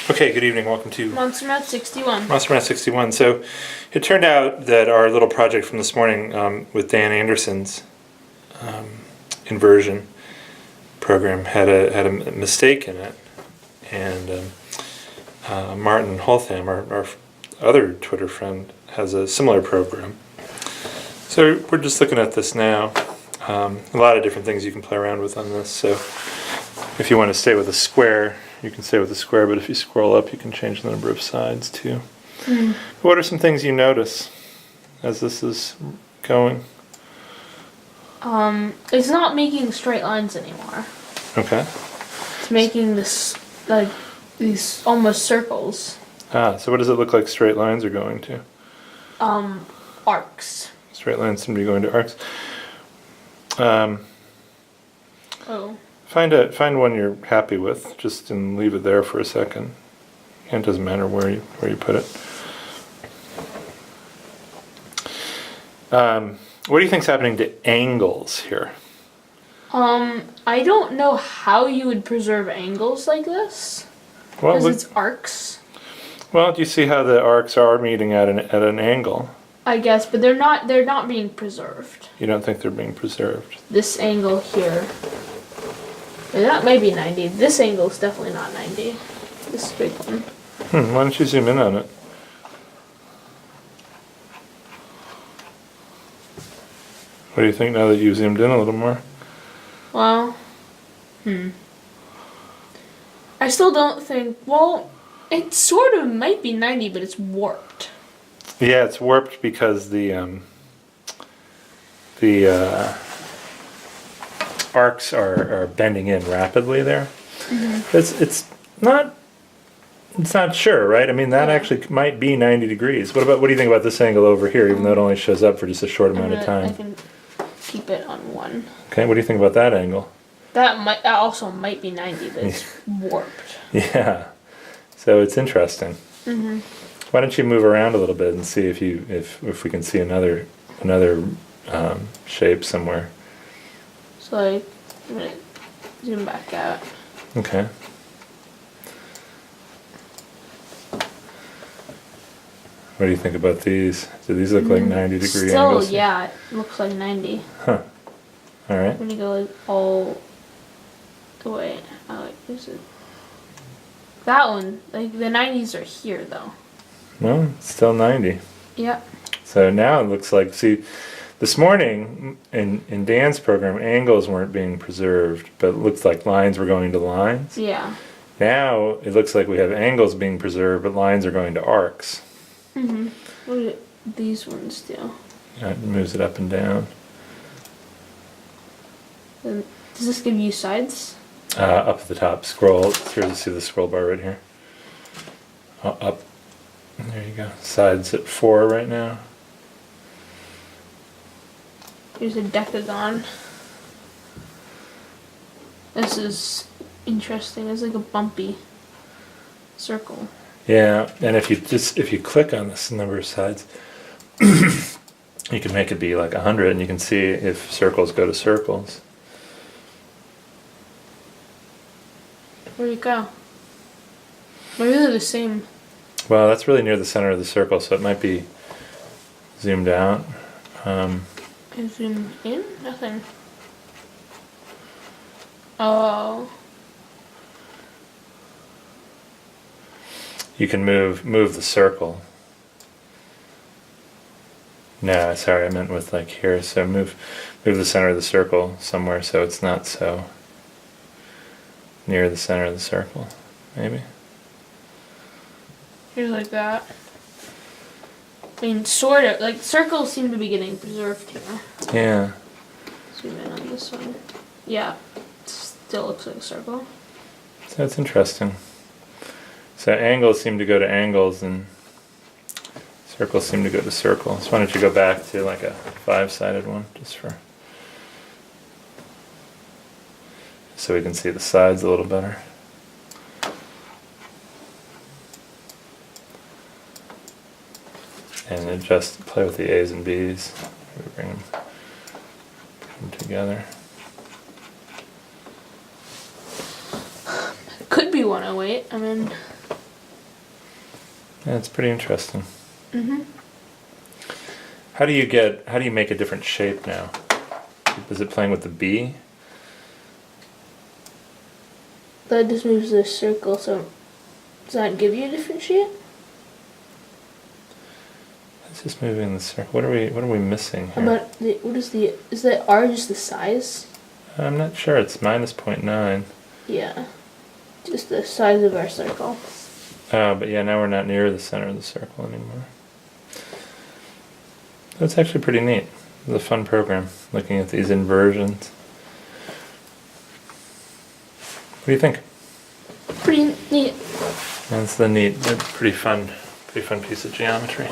Okay, good evening. Welcome to MonsterMath61. MonsterMath61. So it turned out that our little project from this morning with Dan Anderson's inversion program had a mistake in it. And Martin Holtham, our other Twitter friend, has a similar program. So we're just looking at this now. A lot of different things you can play around with on this. So if you want to stay with a square, you can stay with the square, but if you scroll up, you can change the number of sides too. What are some things you notice as this is going? It's not making straight lines anymore. Okay. It's making this, like, these almost circles. Ah, so what does it look like straight lines are going to? Arcs. Straight lines seem to be going to arcs. Oh. Find one you're happy with, just and leave it there for a second. And it doesn't matter where you put it. What do you think's happening to angles here? I don't know how you would preserve angles like this. Well, Because it's arcs. Well, do you see how the arcs are meeting at an angle? I guess, but they're not being preserved. You don't think they're being preserved? This angle here. That might be 90. This angle is definitely not 90. This big one. Why don't you zoom in on it? What do you think now that you've zoomed in a little more? Well, I still don't think, well, it sort of might be 90, but it's warped. Yeah, it's warped because the arcs are bending in rapidly there. It's not sure, right? I mean, that actually might be 90 degrees. What do you think about this angle over here, even though it only shows up for just a short amount of time? I can keep it on 1. Okay, what do you think about that angle? That also might be 90, but it's warped. Yeah, so it's interesting. Why don't you move around a little bit and see if we can see another shape somewhere? So I'm gonna zoom back out. Okay. What do you think about these? Do these look like 90-degree Still, angles? yeah, it looks like 90. Huh. All right. When you go like all the way out, is it? That one, like the 90s are here though. No, it's still 90. Yep. So now it looks like, see, this morning in Dan's program, angles weren't being preserved, but it looks like lines were going to lines. Yeah. Now it looks like we have angles being preserved, but lines are going to arcs. What do these ones do? It moves it up and down. Does this give you sides? Up at the top, scroll. Here, you see the scroll bar right here. Up. There you go. Sides at 4 right now. Here's a decagon. This is interesting. It's like a bumpy circle. Yeah, and if you click on this number of sides, you can make it be like 100, and you can see if circles go to circles. Where'd it go? Maybe they're the same. Well, that's really near the center of the circle, so it might be zoomed out. I zoom in? Nothing. Oh. You can move the circle. No, sorry, I meant with like here. So move the center of the circle somewhere so it's not so near the center of the circle, maybe. Here's like that. I mean, sort of. Like, circles seem to be getting preserved here. Yeah. Zoom in on this one. Yeah. It still looks like a circle. So that's interesting. So angles seem to go to angles and circles seem to go to circles. Why don't you go back to like a 5-sided one so we can see the sides a little better. And then just play with the A's and B's. Bring them together. Could be 108. I mean, Yeah, it's pretty interesting. Mm-hmm. How do you make a different shape now? Is it playing with the B? That just moves the circle, so does that give you a different shape? It's just moving the circle. What are we missing How here? about is the R just the size? I'm not sure. It's minus 0.9. Yeah. Just the size of our circle. Oh, but yeah, now we're not near the center of the circle anymore. That's actually pretty neat. It's a fun program, looking at these inversions. What do you think? Pretty neat. That's pretty fun piece of geometry.